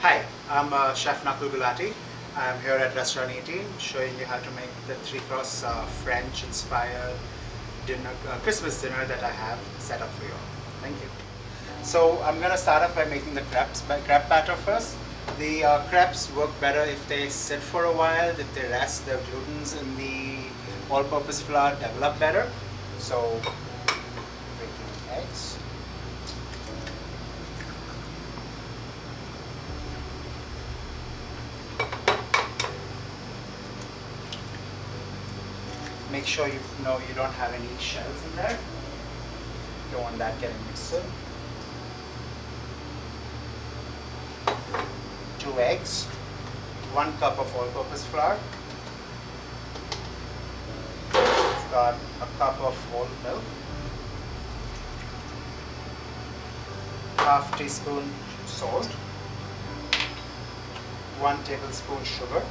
Hi, I'm Chef Nakul Gulati. I'm here at Restaurant 18 showing you how to make the three-course French-inspired Christmas dinner that I have set up for you all. Thank you. So I'm going to start off by making the crepe batter first. The crepes work better if they sit for a while, if they rest, the glutens in the all-purpose flour develop better. So breaking eggs. Make sure you know you don't have any shells in there. Don't want that getting mixed in. 2 eggs, 1 cup of all-purpose flour. We've got a cup of whole milk, half teaspoon salt, 1 tablespoon sugar,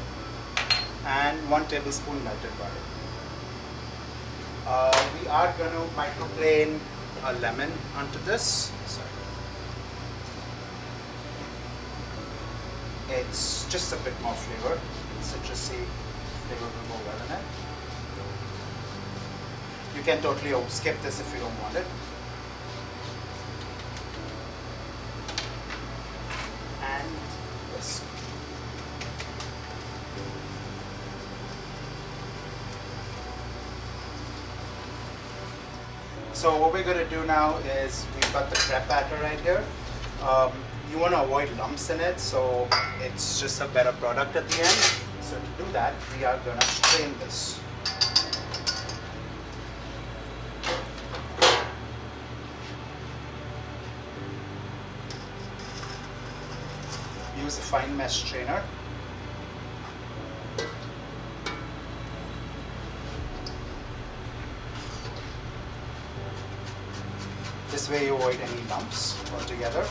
and 1 tablespoon melted butter. We are going to microplane a lemon onto this. Sorry. It's just a bit more flavor. Citrusy flavor will go well in it. You can totally skip this if you don't want it. And this. So what we're going to do now is we've got the crepe batter right here. You want to avoid lumps in it, so it's just a better product at the end. So to do that, we are going to strain this. Use a fine mesh strainer. This way you avoid any lumps altogether.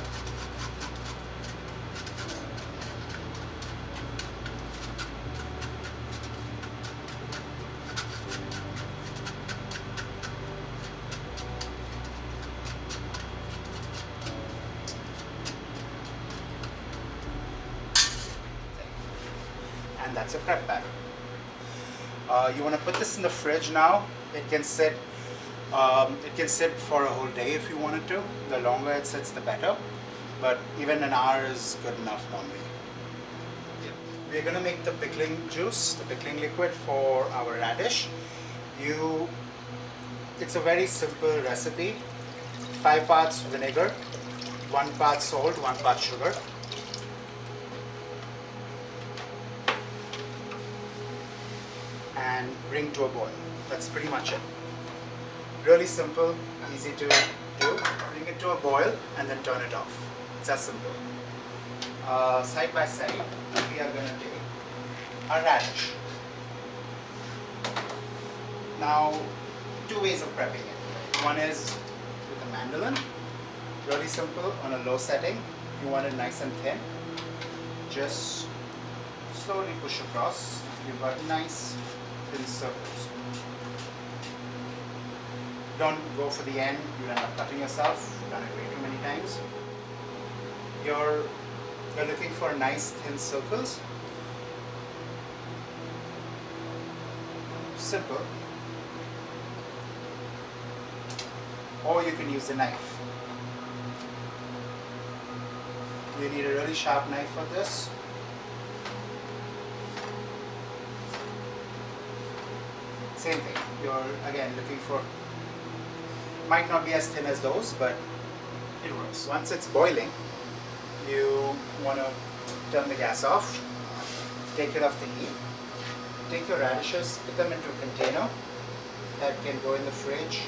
And that's a crepe batter. You want to put this in the fridge now. It can sit for a whole day if you wanted to. The longer it sits, the better. But even an hour is good enough normally. We're going to make the pickling juice, the pickling liquid for our radish. It's a very simple recipe. 5 parts vinegar, 1 part salt, 1 part sugar. And bring to a boil. That's pretty much it. Really simple, easy to do. Bring it to a boil and then turn it off. It's as simple. Side by side, we are going to take our radish. Now, 2 ways of prepping it. One is with a mandolin. Really simple, on a low setting. You want it nice and thin. Just slowly push across. You've got nice thin circles. Don't go for the end, you'll end up cutting yourself. You've done it way too many times. You're looking for nice thin circles. Simple. Or you can use a knife. You need a really sharp knife for this. Same thing. You're again looking for, might not be as thin as those, but it works. Once it's boiling, you want to turn the gas off, take it off the heat, take your radishes, put them into a container that can go in the fridge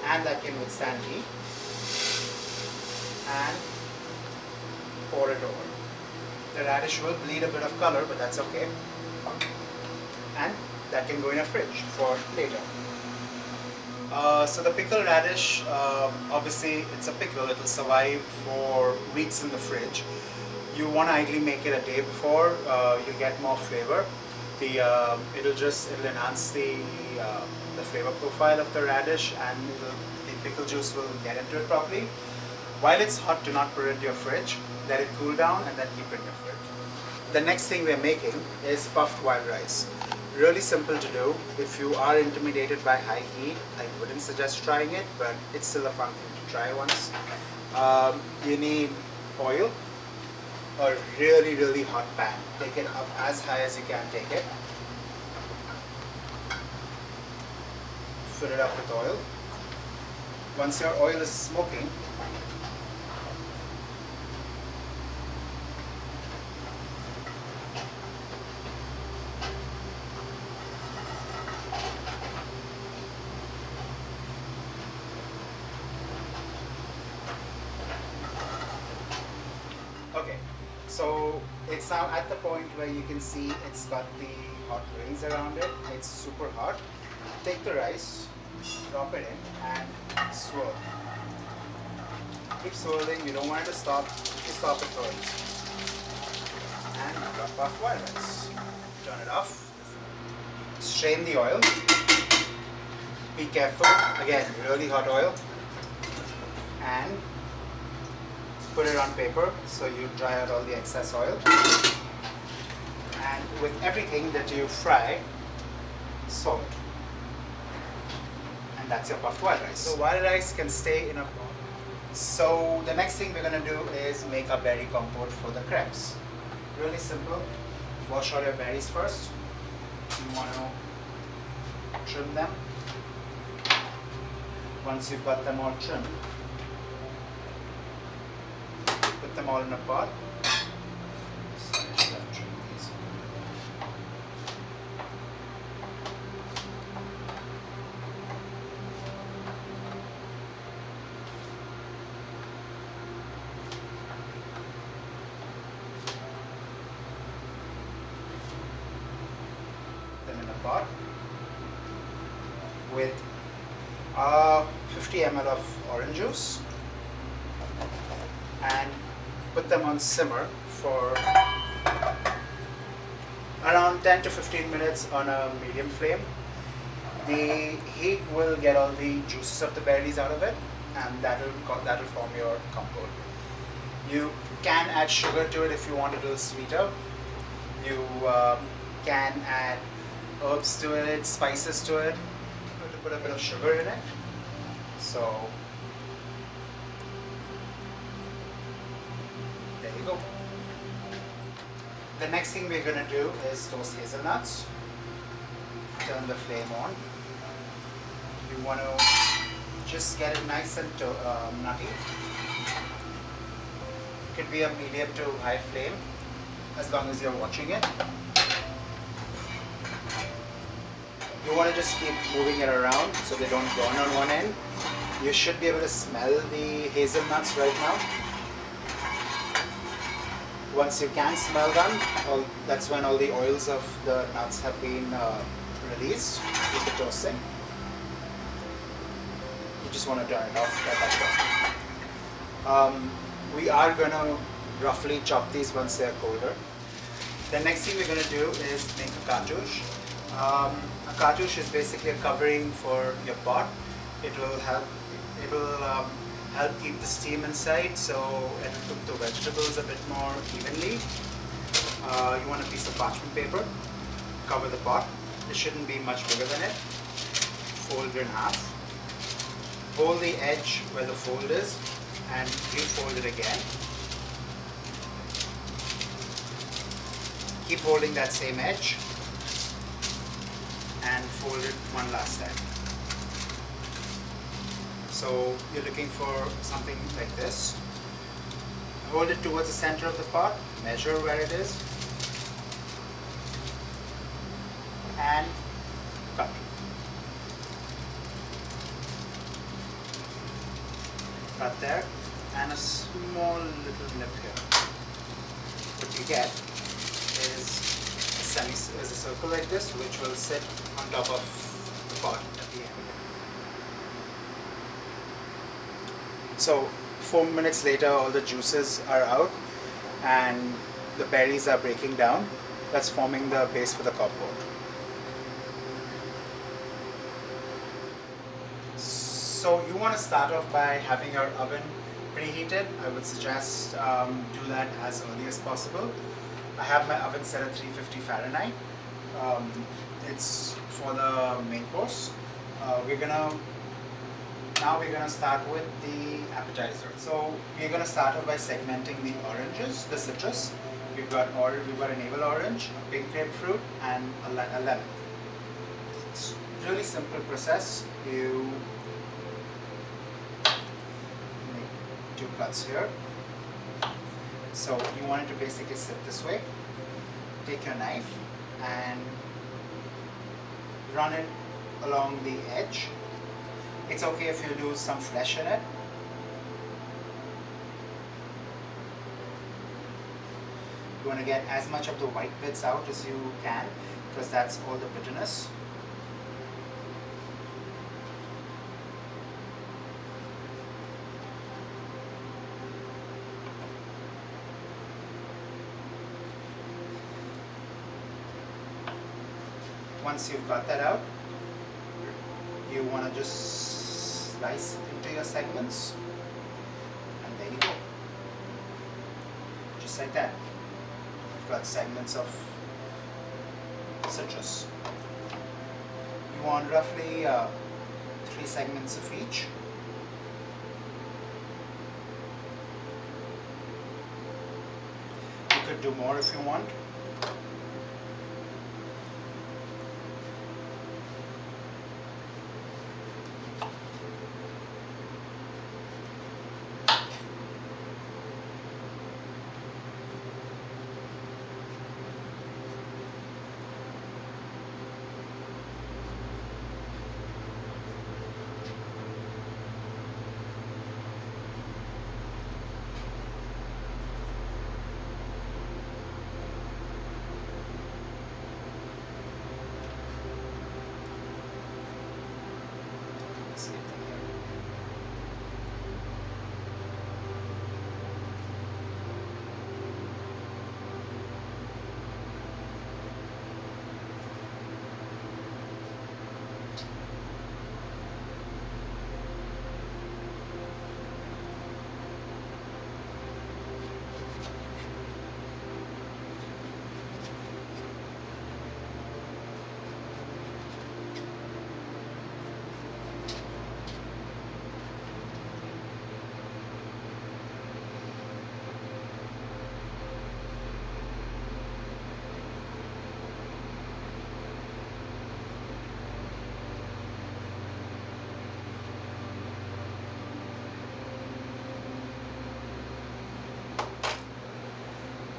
and that can withstand heat, and pour it over. The radish will bleed a bit of color, but that's okay. And that can go in a fridge for later. So the pickled radish, obviously it's a pickle, it will survive for weeks in the fridge. You want to ideally make it a day before, you'll get more flavor. It'll enhance the flavor profile of the radish, and the pickle juice will get into it properly. While it's hot, do not put it in your fridge. Let it cool down and then keep it in your fridge. The next thing we're making is puffed wild rice. Really simple to do. If you are intimidated by high heat, I wouldn't suggest trying it, but it's still a fun thing to try once. You need oil, a really hot pan. Take it up as high as you can take it. Fill it up with oil. Once your oil is smoking, okay, so it's now at the point where you can see it's got the hot rings around it. It's super hot. Take the rice, drop it in and swirl. Keep swirling, you don't want it to stop. If you stop, it burns. And drop off wild rice. Turn it off. Strain the oil. Be careful. Again, really hot oil. And put it on paper so you dry out all the excess oil. And with everything that you fry, salt. And that's your puffed wild rice. So wild rice can stay in a pot. So the next thing we're going to do is make a berry compote for the crepes. Really simple. Wash all your berries first. You want to trim them. Once you've got them all trimmed, put them all in a pot. So I should have trimmed these. Them in a pot with 50 ml of orange juice and put them on simmer for around 10 to 15 minutes on a medium flame. The heat will get all the juices of the berries out of it, and that'll form your compote. You can add sugar to it if you want it a little sweeter. You can add herbs to it, spices to it, to put a bit of sugar in it. So there you go. The next thing we're going to do is toast hazelnuts. Turn the flame on. You want to just get it nice and nutty. It could be a medium to high flame as long as you're watching it. You want to just keep moving it around so they don't burn on one end. You should be able to smell the hazelnuts right now. Once you can smell them, that's when all the oils of the nuts have been released with the toasting. You just want to turn it off at that point. We are going to roughly chop these once they are colder. The next thing we're going to do is make a cartouche. A cartouche is basically a covering for your pot. It will help keep the steam inside, so it will cook the vegetables a bit more evenly. You want a piece of parchment paper, cover the pot. It shouldn't be much bigger than it. Fold it in half. Hold the edge where the fold is and refold it again. Keep holding that same edge and fold it one last time. So you're looking for something like this. Hold it towards the center of the pot, measure where it is, and cut. Cut there, and a small little nip here. What you get is a circle like this, which will sit on top of the pot at the end. So 4 minutes later, all the juices are out and the berries are breaking down. That's forming the base for the compote. So you want to start off by having your oven preheated, I would suggest do that as early as possible. I have my oven set at 350 Fahrenheit. It's for the main course. Now we're gonna start with the appetizer. So we're gonna start off by segmenting the oranges, the citrus. We've got a navel orange, a pink grapefruit, and a lemon. It's a really simple process. You make 2 cuts here. So you want it to basically sit this way. Take your knife and run it along the edge. It's okay if you lose some flesh in it. You want to get as much of the white bits out as you can, because that's all the bitterness. Once you've got that out, you want to just slice into your segments, and there you go. Just like that. You've got segments of citrus. You want roughly 3 segments of each. You could do more if you want.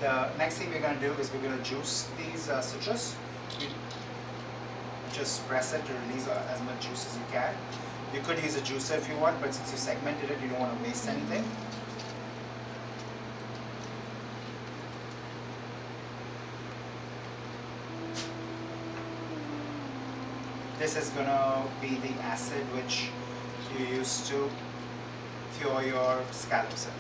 The next thing we're going to do is we're going to juice these citrus. You just press it to release as much juice as you can. You could use a juicer if you want, but since you segmented it, you don't want to waste anything. This is going to be the acid which you use to cure your scallops in.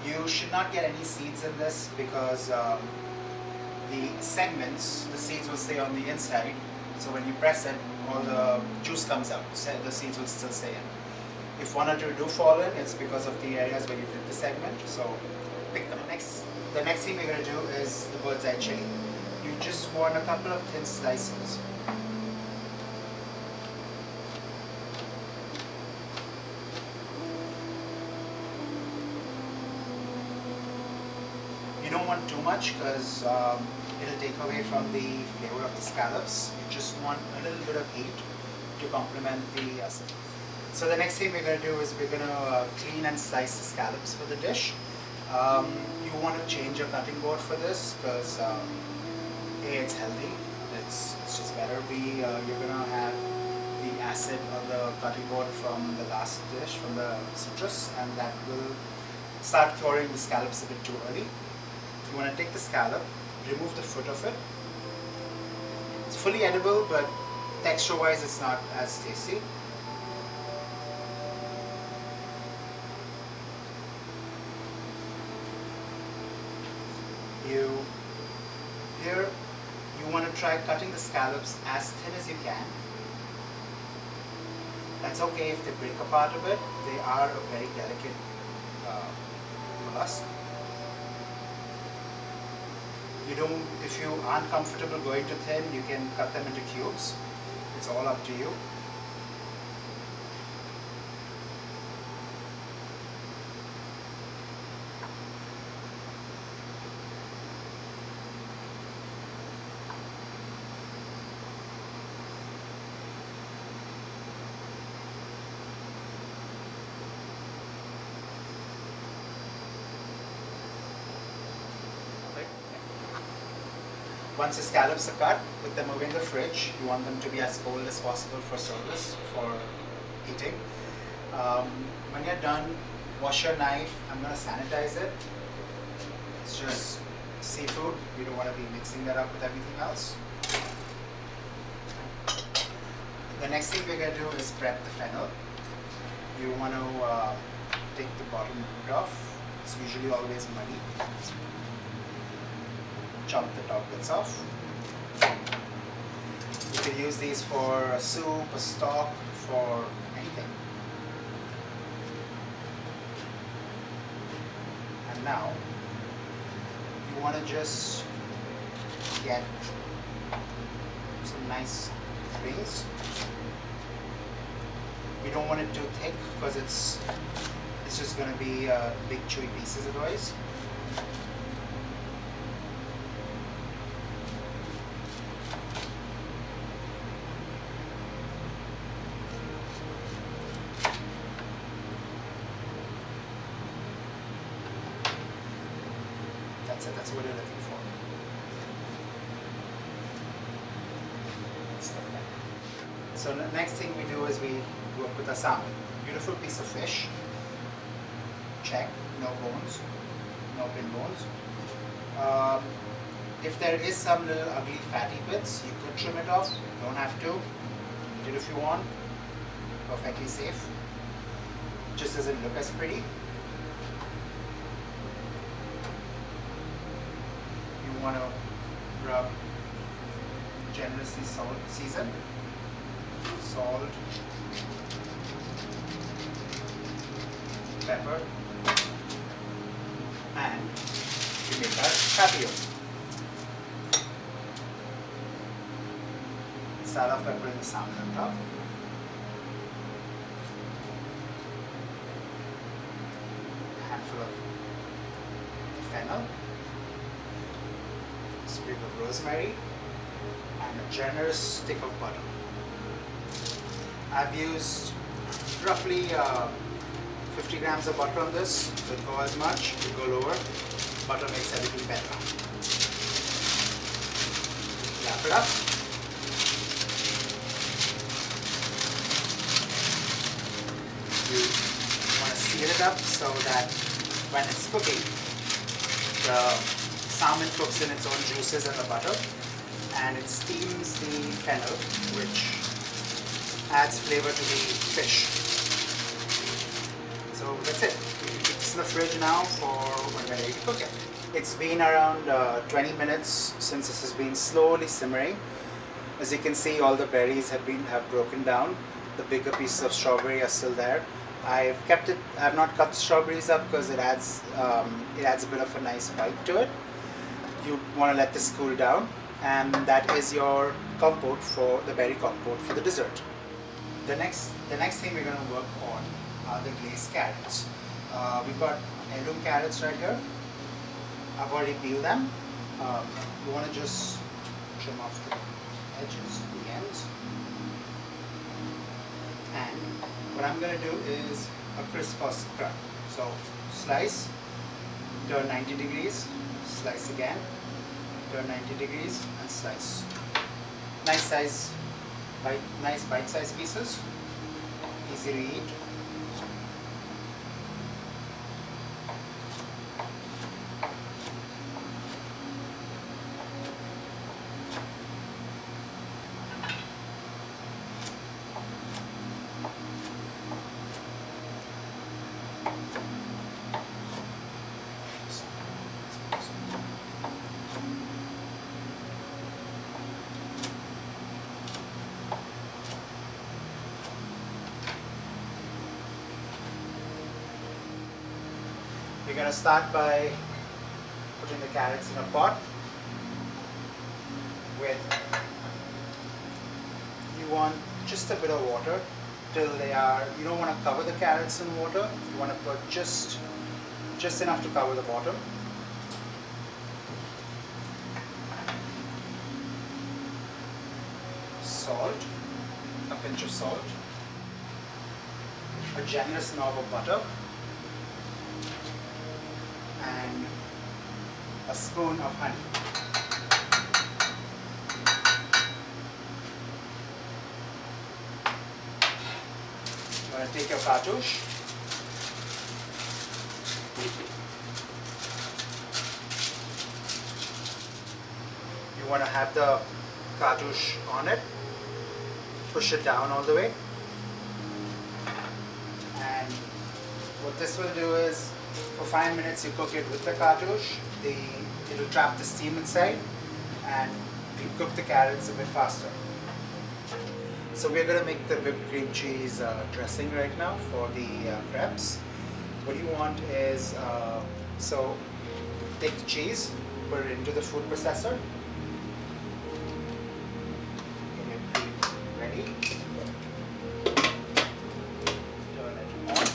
You should not get any seeds in this because the segments, the seeds will stay on the inside. So when you press it, all the juice comes out. The seeds will still stay in. If 1 or 2 do fall in, it's because of the areas where you did the segment. So pick them. The next thing we're going to do is the bird's eye chili. You just want a couple of thin slices. You don't want too much because it'll take away from the flavor of the scallops. You just want a little bit of heat to complement the acid. So the next thing we're going to do is we're going to clean and slice the scallops for the dish. You want to change your cutting board for this because A, it's healthy. It's just better. B, you're going to have the acid on the cutting board from the last dish, from the citrus, and that will start curing the scallops a bit too early. You want to take the scallop, remove the foot of it. It's fully edible, but texture-wise it's not as tasty. You Here, you want to try cutting the scallops as thin as you can. That's okay if they break apart a bit. They are a very delicate mollusk. If you aren't comfortable going too thin, you can cut them into cubes. It's all up to you. Once the scallops are cut, put them away in the fridge. You want them to be as cold as possible for service, for eating. When you're done, wash your knife. I'm going to sanitize it. It's just seafood. You don't want to be mixing that up with everything else. The next thing we're going to do is prep the fennel. You want to take the bottom root off. It's usually always muddy. Chop the top bits off. You can use these for a soup, a stock, for anything. And now, you want to just get some nice rings. You don't want it too thick because it's just going to be big chewy pieces otherwise. That's it, that's what you're looking for. So the next thing we do is we work with a salmon. Beautiful piece of fish. Check, no bones, no pin bones. If there is some little ugly fatty bits, you could trim it off. Don't have to. Eat it if you want. Perfectly safe. Just doesn't look as pretty. You want to rub generously season. Salt, pepper, and we make our tapio. Start off by putting the salmon on top. A handful of fennel, a sprig of rosemary, and a generous stick of butter. I've used roughly 50 grams of butter on this. Don't go as much, you go lower. Butter makes everything better. Wrap it up. You want to seal it up so that when it's cooking, the salmon cooks in its own juices and the butter, and it steams the fennel, which adds flavor to the fish. So that's it. It's in the fridge now for when we're ready to cook it. It's been around 20 minutes since this has been slowly simmering. As you can see, all the berries have broken down. The bigger pieces of strawberry are still there. I've not cut the strawberries up because it adds a bit of a nice bite to it. You want to let this cool down, and that is your compote for the berry compote for the dessert. The next thing we're going to work on are the glazed carrots. We've got heirloom carrots right here. I've already peeled them. You want to just trim off the edges, the ends. And what I'm going to do is a crisscross cut. So slice, turn 90 degrees, slice again, turn 90 degrees, and slice. Nice bite-sized pieces, easy to eat. We're going to start by putting the carrots in a pot with, you want just a bit of water till they are, you don't want to cover the carrots in water, you want to put just enough to cover the bottom. Salt, a pinch of salt, a generous knob of butter, and a spoon of honey. You're going to take your cartouche, you want to have the cartouche on it, push it down all the way, and what this will do is for 5 minutes you cook it with the cartouche, it will trap the steam inside and you cook the carrots a bit faster. So we're going to make the whipped cream cheese dressing right now for the crepes. What you want is, so take the cheese, put it into the food processor, get your cream ready, turn it on,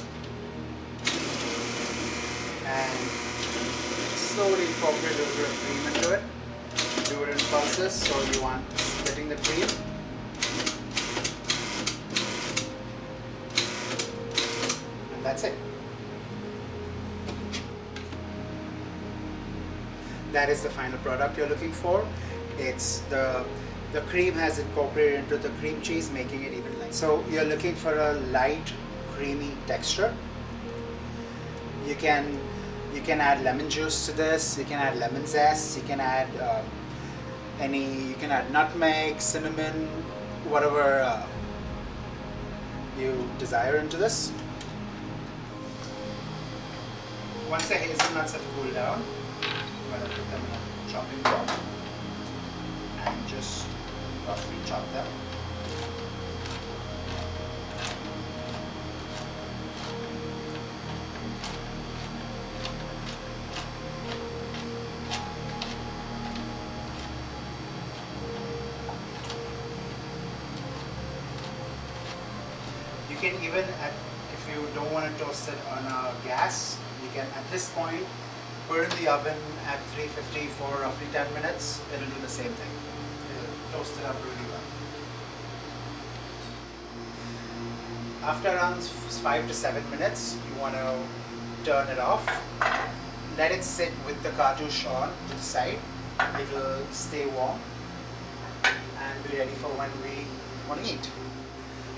and slowly incorporate a little bit of cream into it. Do it in pulses, so you want splitting the cream. And that's it. That is the final product you're looking for. It's the cream has incorporated into the cream cheese, making it even light. So you're looking for a light, creamy texture. You can add lemon juice to this. You can add lemon zest. You can add you can add nutmeg, cinnamon, whatever you desire into this. Once the hazelnuts have cooled down, I'm going to put them in a chopping board and just roughly chop them. You can even, if you don't want to toast it on a gas, you can at this point put it in the oven at 350 for roughly 10 minutes. It'll do the same thing. It'll toast it up really well. After around 5 to 7 minutes, you want to turn it off. Let it sit with the cartouche on to the side. It will stay warm and be ready for when we want to eat.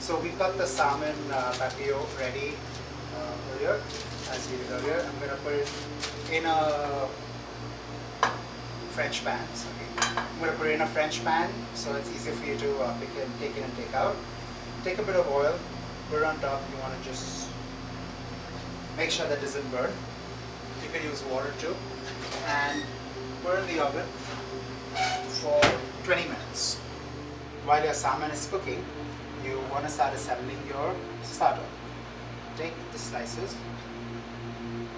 So we've got the salmon papillo ready earlier, as we did earlier. I'm going to put it in a French pan. Okay. I'm going to put it in a French pan so it's easier for you to take in and take out. Take a bit of oil, put it on top. You want to just make sure that doesn't burn. You can use water too. And put it in the oven for 20 minutes. While your salmon is cooking, you want to start assembling your starter. Take the slices,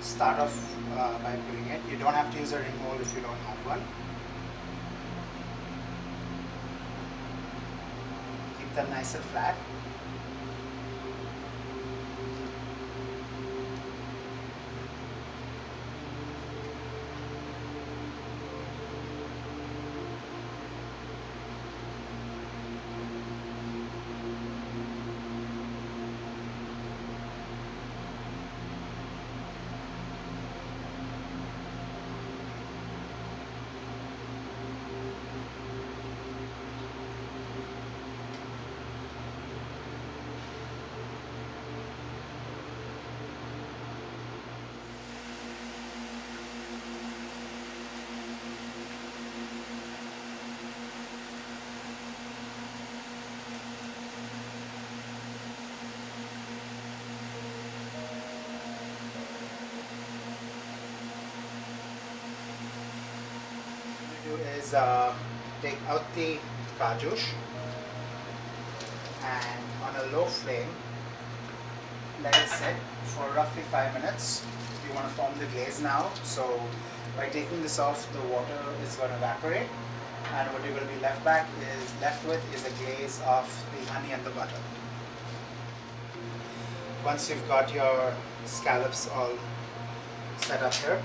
start off by putting it. You don't have to use a ring mold if you don't have one. Keep them nice and flat. Is take out the cartouche and on a low flame let it sit for roughly 5 minutes. You you want to form the glaze now. So by taking this off, the water is going to evaporate, and what you're going to be left with is a glaze of the honey and the butter. Once you've got your scallops all set up here,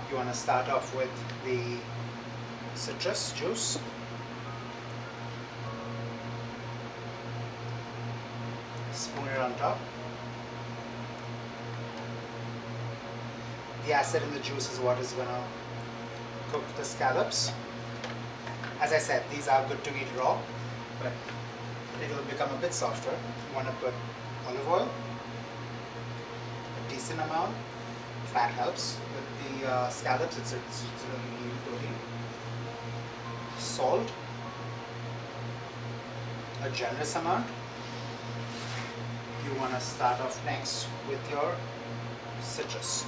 you want to start off with the citrus juice. Spoon it on top. The acid in the juice is what is going to cook the scallops. As I said, these are good to eat raw, but it'll become a bit softer. You want to put olive oil, a decent amount. Fat helps with the scallops. It's a really protein. Salt, a generous amount. You want to start off next with your citrus.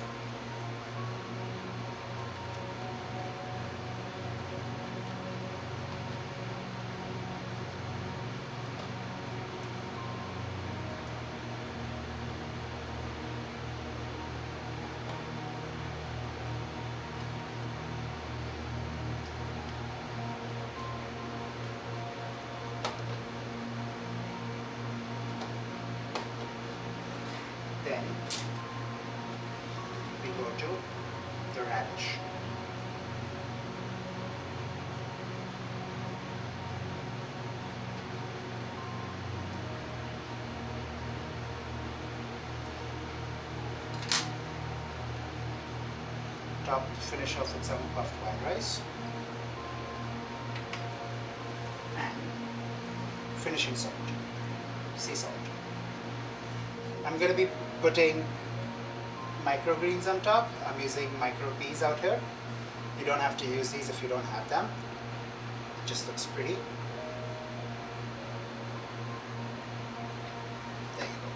Then we go to the radish. Finish off with some puffed white rice. And finishing salt, sea salt. I'm going to be putting microgreens on top. I'm using micro peas out here. You don't have to use these if you don't have them. It just looks pretty. There you go.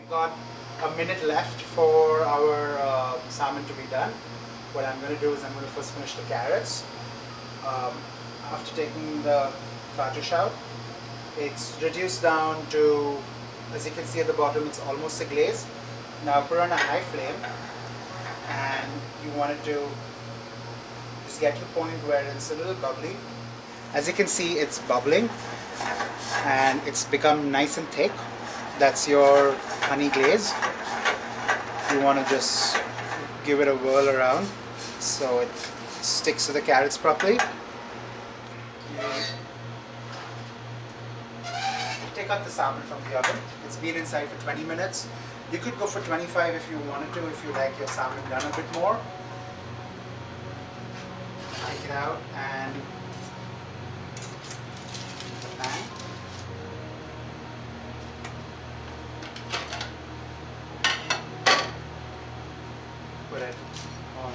Got a minute left for our salmon to be done. What I'm going to do is I'm going to first finish the carrots. After taking the cartouche out, it's reduced down to, as you can see at the bottom, it's almost a glaze. Now put it on a high flame, and you want it to just get to the point where it's a little bubbly. As you can see, it's bubbling and it's become nice and thick. That's your honey glaze. You want to just give it a whirl around so it sticks to the carrots properly. Take out the salmon from the oven. It's been inside for 20 minutes. You could go for 25 if you wanted to, if you like your salmon done a bit more. Take it out and the pan. Put it on a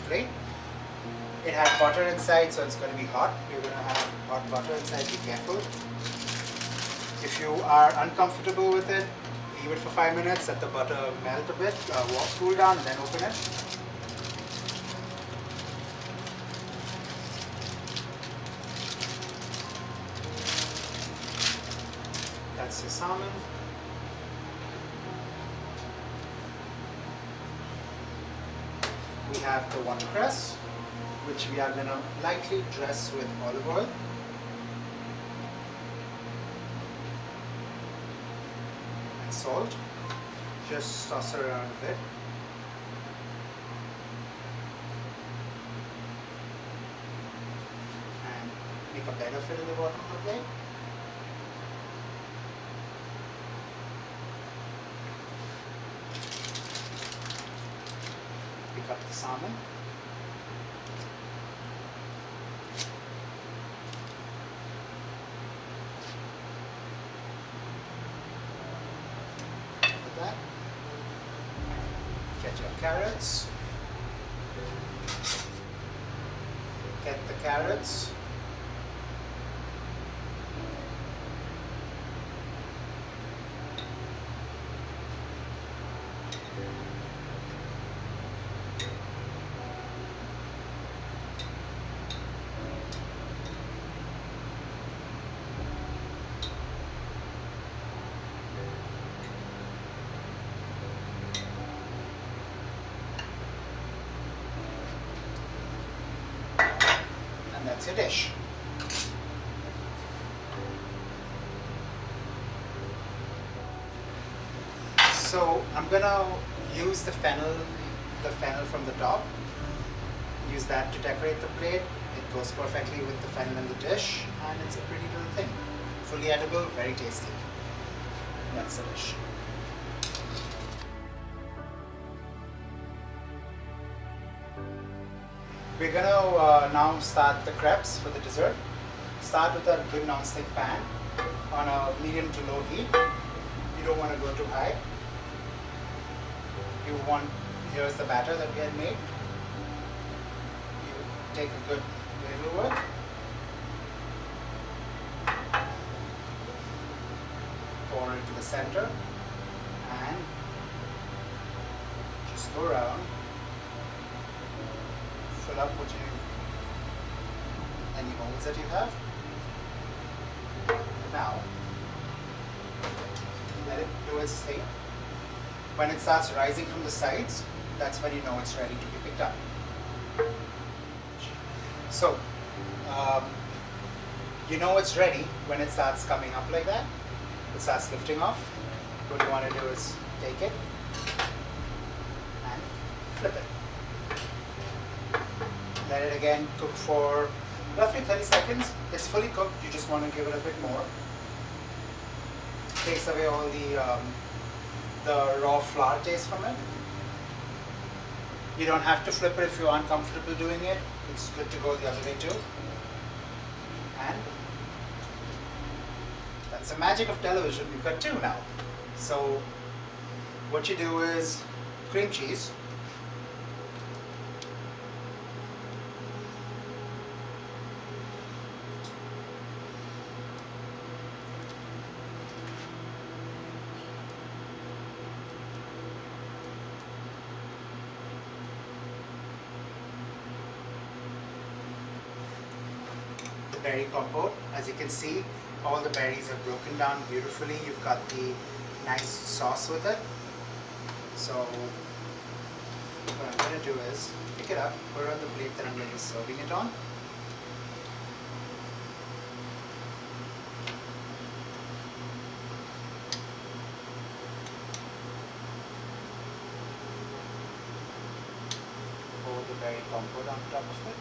plate. It has butter inside, so it's going to be hot. You're going to have hot butter inside, be careful. If you are uncomfortable with it, leave it for 5 minutes, let the butter melt a bit, cool down, and then open it. That's your salmon. We have the watercress, which we are going to lightly dress with olive oil. And salt. Just toss it around a bit. And make a bed of it in the bottom of the plate. Pick up the salmon. With that, get your carrots. Get the carrots. And that's your dish. So I'm gonna use the fennel from the top. Use that to decorate the plate. It goes perfectly with the fennel in the dish, and it's a pretty little thing. Fully edible, very tasty. That's the dish. We're gonna now start the crepes for the dessert. Start with a good non-stick pan on a medium to low heat. You don't want to go too high. Here's the batter that we had made. You take a good ladle worth. Pour it to the center and just go around. Fill up any holes that you have. Now, let it do its thing. When it starts rising from the sides, that's when you know it's ready to be picked up. So, you know it's ready when it starts coming up like that. It starts lifting off. What you want to do is take it and flip it. Let it again cook for roughly 30 seconds. It's fully cooked. You just want to give it a bit more. Takes away all the raw flour taste from it. You don't have to flip it if you're uncomfortable doing it. It's good to go the other way too. And that's the magic of television. We've got two now. So what you do is cream cheese. Berry compote. As you can see, all the berries are broken down beautifully. You've got the nice sauce with it. So what I'm going to do is pick it up, put it on the plate that I'm going to be serving it on. Pour the berry compote on top of it.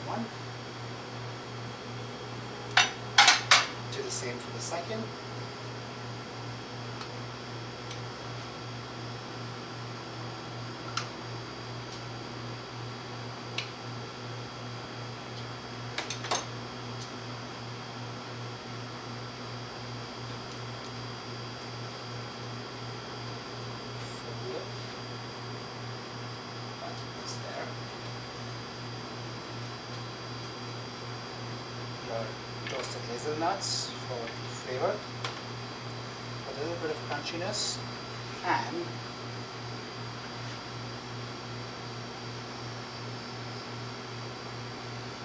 One. Do the same for the second. Toasted hazelnuts for flavor, a little bit of crunchiness, and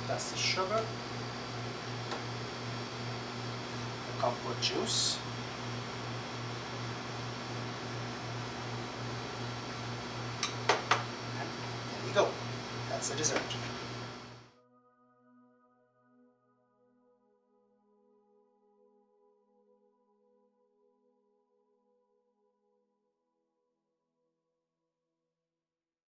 that's the sugar, the compote juice, and there you go. That's the dessert.